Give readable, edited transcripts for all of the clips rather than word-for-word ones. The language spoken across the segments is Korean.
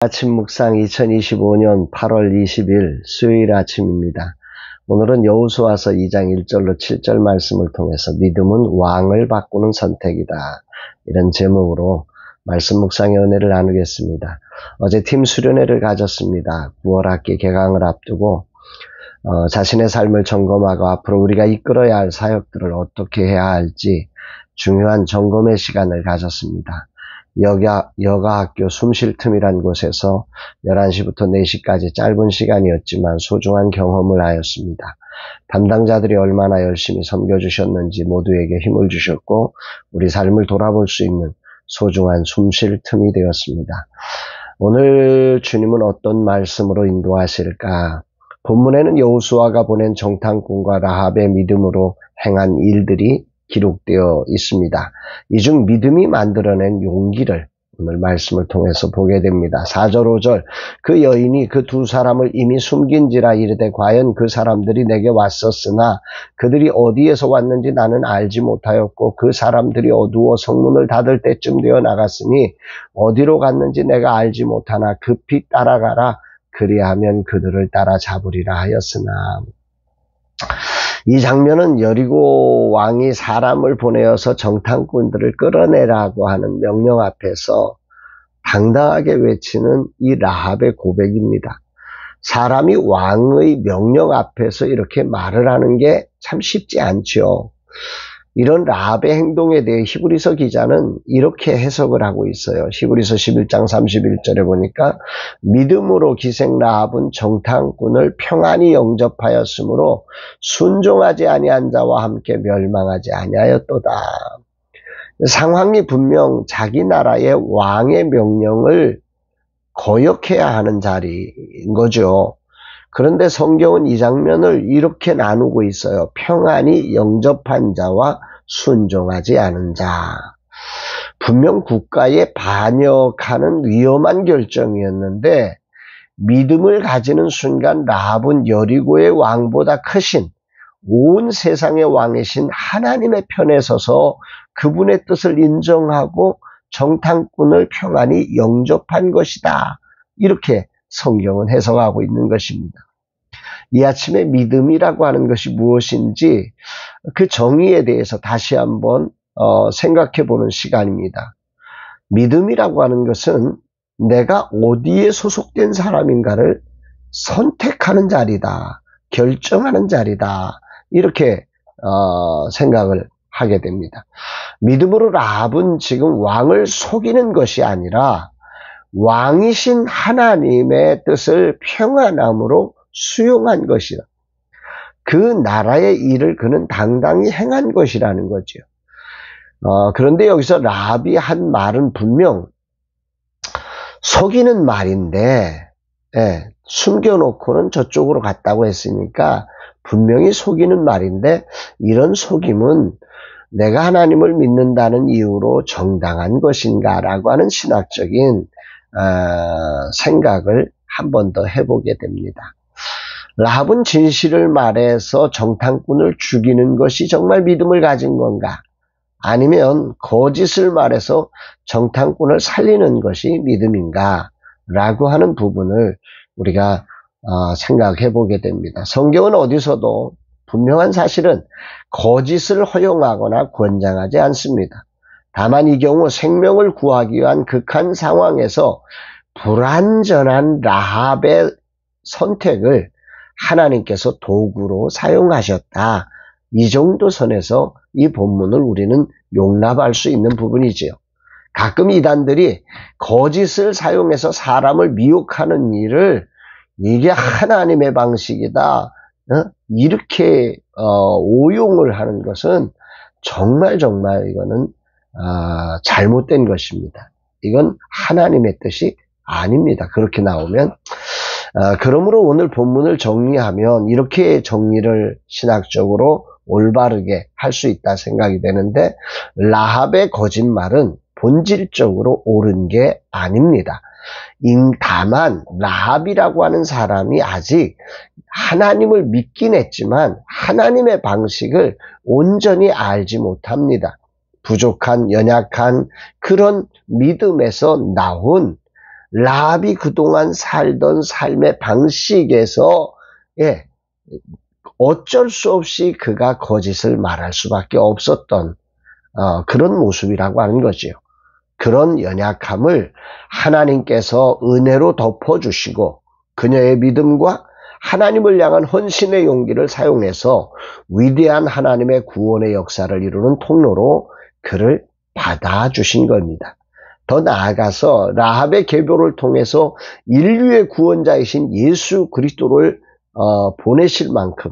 아침 묵상 2025년 8월 20일 수요일 아침입니다. 오늘은 여호수아서 2장 1절로 7절 말씀을 통해서 믿음은 왕을 바꾸는 선택이다, 이런 제목으로 말씀 묵상의 은혜를 나누겠습니다. 어제 팀 수련회를 가졌습니다. 9월 학기 개강을 앞두고 자신의 삶을 점검하고 앞으로 우리가 이끌어야 할 사역들을 어떻게 해야 할지 중요한 점검의 시간을 가졌습니다. 여가학교 숨쉴 틈이란 곳에서 11시부터 4시까지 짧은 시간이었지만 소중한 경험을 하였습니다. 담당자들이 얼마나 열심히 섬겨주셨는지 모두에게 힘을 주셨고 우리 삶을 돌아볼 수 있는 소중한 숨쉴 틈이 되었습니다. 오늘 주님은 어떤 말씀으로 인도하실까? 본문에는 여호수아가 보낸 정탐꾼과 라합의 믿음으로 행한 일들이 기록되어 있습니다. 이 중 믿음이 만들어낸 용기를 오늘 말씀을 통해서 보게 됩니다. 4절 5절 그 여인이 그 두 사람을 이미 숨긴지라 이르되 과연 그 사람들이 내게 왔었으나 그들이 어디에서 왔는지 나는 알지 못하였고 그 사람들이 어두워 성문을 닫을 때쯤 되어 나갔으니 어디로 갔는지 내가 알지 못하나 급히 따라가라 그리하면 그들을 따라잡으리라 하였으나. 이 장면은 여리고 왕이 사람을 보내어서 정탐꾼들을 끌어내라고 하는 명령 앞에서 당당하게 외치는 이 라합의 고백입니다. 사람이 왕의 명령 앞에서 이렇게 말을 하는 게 참 쉽지 않죠. 이런 라합의 행동에 대해 히브리서 기자는 이렇게 해석을 하고 있어요. 히브리서 11장 31절에 보니까 믿음으로 기생 라합은 정탐꾼을 평안히 영접하였으므로 순종하지 아니한 자와 함께 멸망하지 아니하였도다. 상황이 분명 자기 나라의 왕의 명령을 거역해야 하는 자리인 거죠. 그런데 성경은 이 장면을 이렇게 나누고 있어요. 평안히 영접한 자와 순종하지 않은 자. 분명 국가에 반역하는 위험한 결정이었는데 믿음을 가지는 순간 라합은 여리고의 왕보다 크신 온 세상의 왕이신 하나님의 편에 서서 그분의 뜻을 인정하고 정탐꾼을 평안히 영접한 것이다. 이렇게 성경은 해석하고 있는 것입니다. 이 아침에 믿음이라고 하는 것이 무엇인지 그 정의에 대해서 다시 한번 생각해 보는 시간입니다. 믿음이라고 하는 것은 내가 어디에 소속된 사람인가를 선택하는 자리다, 결정하는 자리다, 이렇게 생각을 하게 됩니다. 믿음으로 라합은 지금 왕을 속이는 것이 아니라 왕이신 하나님의 뜻을 평안함으로 수용한 것이다. 그 나라의 일을 그는 당당히 행한 것이라는 거죠. 그런데 여기서 라합이 한 말은 분명 속이는 말인데, 숨겨놓고는 저쪽으로 갔다고 했으니까 분명히 속이는 말인데, 이런 속임은 내가 하나님을 믿는다는 이유로 정당한 것인가라고 하는 신학적인 생각을 한 번 더 해보게 됩니다. 라합은 진실을 말해서 정탐꾼을 죽이는 것이 정말 믿음을 가진 건가? 아니면 거짓을 말해서 정탐꾼을 살리는 것이 믿음인가? 라고 하는 부분을 우리가 생각해 보게 됩니다. 성경은 어디서도 분명한 사실은 거짓을 허용하거나 권장하지 않습니다. 다만 이 경우 생명을 구하기 위한 극한 상황에서 불완전한 라합의 선택을 하나님께서 도구로 사용하셨다. 이 정도 선에서 이 본문을 우리는 용납할 수 있는 부분이지요. 가끔 이단들이 거짓을 사용해서 사람을 미혹하는 일을 이게 하나님의 방식이다, 이렇게 오용을 하는 것은 정말 이거는 잘못된 것입니다. 이건 하나님의 뜻이 아닙니다. 그렇게 나오면. 그러므로 오늘 본문을 정리하면 이렇게 정리를 신학적으로 올바르게 할 수 있다 생각이 되는데, 라합의 거짓말은 본질적으로 옳은 게 아닙니다. 다만 라합이라고 하는 사람이 아직 하나님을 믿긴 했지만 하나님의 방식을 온전히 알지 못합니다. 부족한, 연약한 그런 믿음에서 나온 라합이 그동안 살던 삶의 방식에서 어쩔 수 없이 그가 거짓을 말할 수밖에 없었던 그런 모습이라고 하는 거지요. 그런 연약함을 하나님께서 은혜로 덮어주시고 그녀의 믿음과 하나님을 향한 헌신의 용기를 사용해서 위대한 하나님의 구원의 역사를 이루는 통로로 그를 받아주신 겁니다. 더 나아가서 라합의 계보를 통해서 인류의 구원자이신 예수 그리스도를 보내실 만큼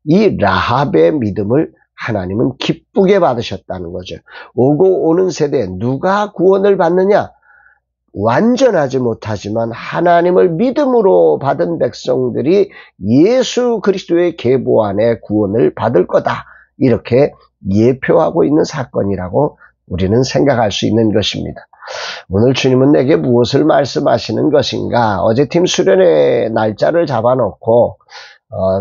이 라합의 믿음을 하나님은 기쁘게 받으셨다는 거죠. 오고 오는 세대에 누가 구원을 받느냐? 완전하지 못하지만 하나님을 믿음으로 받은 백성들이 예수 그리스도의 계보 안에 구원을 받을 거다. 이렇게 예표하고 있는 사건이라고 우리는 생각할 수 있는 것입니다. 오늘 주님은 내게 무엇을 말씀하시는 것인가? 어제 팀 수련회 날짜를 잡아놓고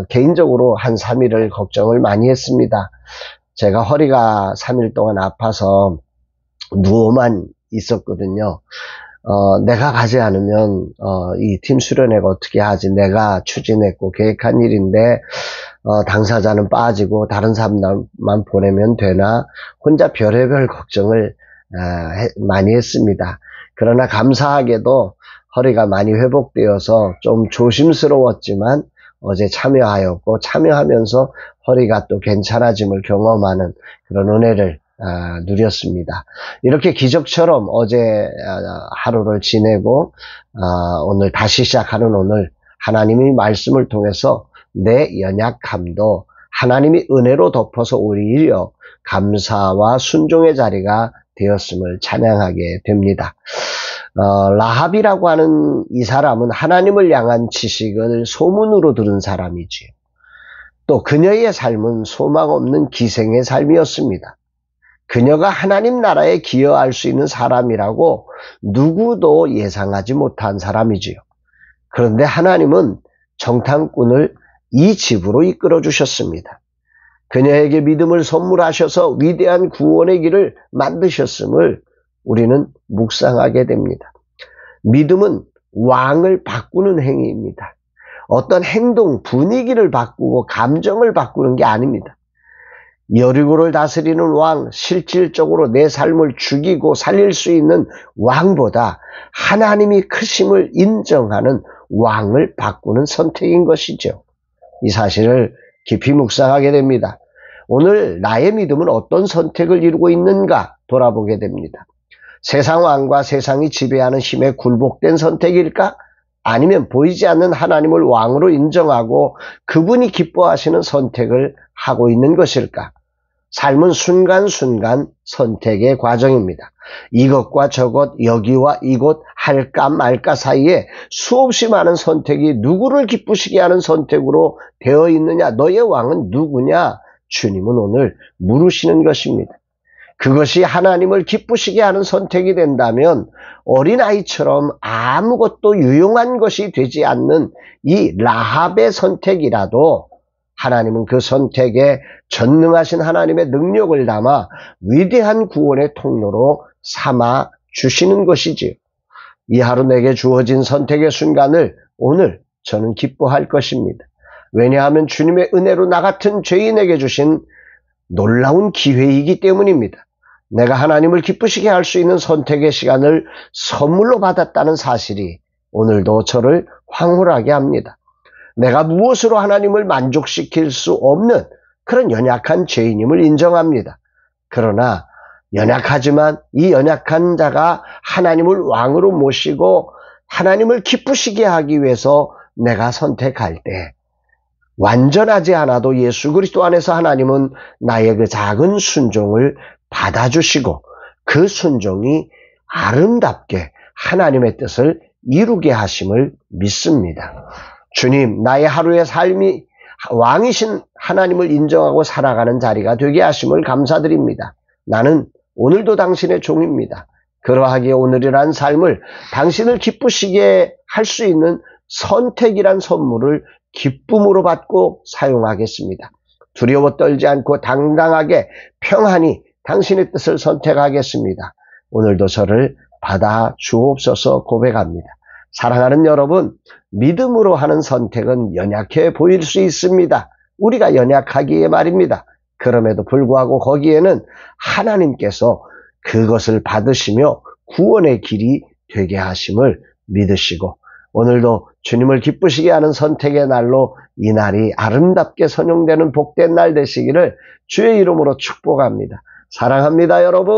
개인적으로 한 3일을 걱정을 많이 했습니다. 제가 허리가 3일 동안 아파서 누워만 있었거든요. 내가 가지 않으면 이 팀 수련회가 어떻게 하지? 내가 추진했고 계획한 일인데 당사자는 빠지고 다른 사람만 보내면 되나? 혼자 별의별 걱정을 많이 했습니다. 그러나 감사하게도 허리가 많이 회복되어서 좀 조심스러웠지만 어제 참여하였고 참여하면서 허리가 또 괜찮아짐을 경험하는 그런 은혜를 누렸습니다. 이렇게 기적처럼 어제 하루를 지내고 오늘 다시 시작하는 오늘 하나님이 말씀을 통해서 내 연약함도 하나님이 은혜로 덮어서 오히려 감사와 순종의 자리가 되었음을 찬양하게 됩니다. 라합이라고 하는 이 사람은 하나님을 향한 지식을 소문으로 들은 사람이지요. 또 그녀의 삶은 소망 없는 기생의 삶이었습니다. 그녀가 하나님 나라에 기여할 수 있는 사람이라고 누구도 예상하지 못한 사람이지요. 그런데 하나님은 정탐꾼을 이 집으로 이끌어 주셨습니다. 그녀에게 믿음을 선물하셔서 위대한 구원의 길을 만드셨음을 우리는 묵상하게 됩니다. 믿음은 왕을 바꾸는 행위입니다. 어떤 행동, 분위기를 바꾸고 감정을 바꾸는 게 아닙니다. 여리고를 다스리는 왕, 실질적으로 내 삶을 죽이고 살릴 수 있는 왕보다 하나님이 크심을 인정하는 왕을 바꾸는 선택인 것이죠. 이 사실을 깊이 묵상하게 됩니다. 오늘 나의 믿음은 어떤 선택을 이루고 있는가 돌아보게 됩니다. 세상 왕과 세상이 지배하는 힘에 굴복된 선택일까? 아니면 보이지 않는 하나님을 왕으로 인정하고 그분이 기뻐하시는 선택을 하고 있는 것일까? 삶은 순간순간 선택의 과정입니다. 이것과 저것, 여기와 이곳, 할까 말까 사이에 수없이 많은 선택이 누구를 기쁘시게 하는 선택으로 되어 있느냐? 너의 왕은 누구냐? 주님은 오늘 물으시는 것입니다. 그것이 하나님을 기쁘시게 하는 선택이 된다면 어린아이처럼 아무것도 유용한 것이 되지 않는 이 라합의 선택이라도 하나님은 그 선택에 전능하신 하나님의 능력을 담아 위대한 구원의 통로로 삼아 주시는 것이지요. 이 하루 내게 주어진 선택의 순간을 오늘 저는 기뻐할 것입니다. 왜냐하면 주님의 은혜로 나 같은 죄인에게 주신 놀라운 기회이기 때문입니다. 내가 하나님을 기쁘시게 할 수 있는 선택의 시간을 선물로 받았다는 사실이 오늘도 저를 황홀하게 합니다. 내가 무엇으로 하나님을 만족시킬 수 없는 그런 연약한 죄인임을 인정합니다. 그러나 연약하지만 이 연약한 자가 하나님을 왕으로 모시고 하나님을 기쁘시게 하기 위해서 내가 선택할 때 완전하지 않아도 예수 그리스도 안에서 하나님은 나의 그 작은 순종을 받아주시고 그 순종이 아름답게 하나님의 뜻을 이루게 하심을 믿습니다. 주님, 나의 하루의 삶이 왕이신 하나님을 인정하고 살아가는 자리가 되게 하심을 감사드립니다. 나는 오늘도 당신의 종입니다. 그러하기에 오늘이란 삶을 당신을 기쁘시게 할 수 있는 선택이란 선물을 기쁨으로 받고 사용하겠습니다. 두려워 떨지 않고 당당하게 평안히 당신의 뜻을 선택하겠습니다. 오늘도 저를 받아 주옵소서 고백합니다. 사랑하는 여러분, 믿음으로 하는 선택은 연약해 보일 수 있습니다. 우리가 연약하기에 말입니다. 그럼에도 불구하고 거기에는 하나님께서 그것을 받으시며 구원의 길이 되게 하심을 믿으시고, 오늘도 주님을 기쁘시게 하는 선택의 날로 이 날이 아름답게 선용되는 복된 날 되시기를 주의 이름으로 축복합니다. 사랑합니다, 여러분.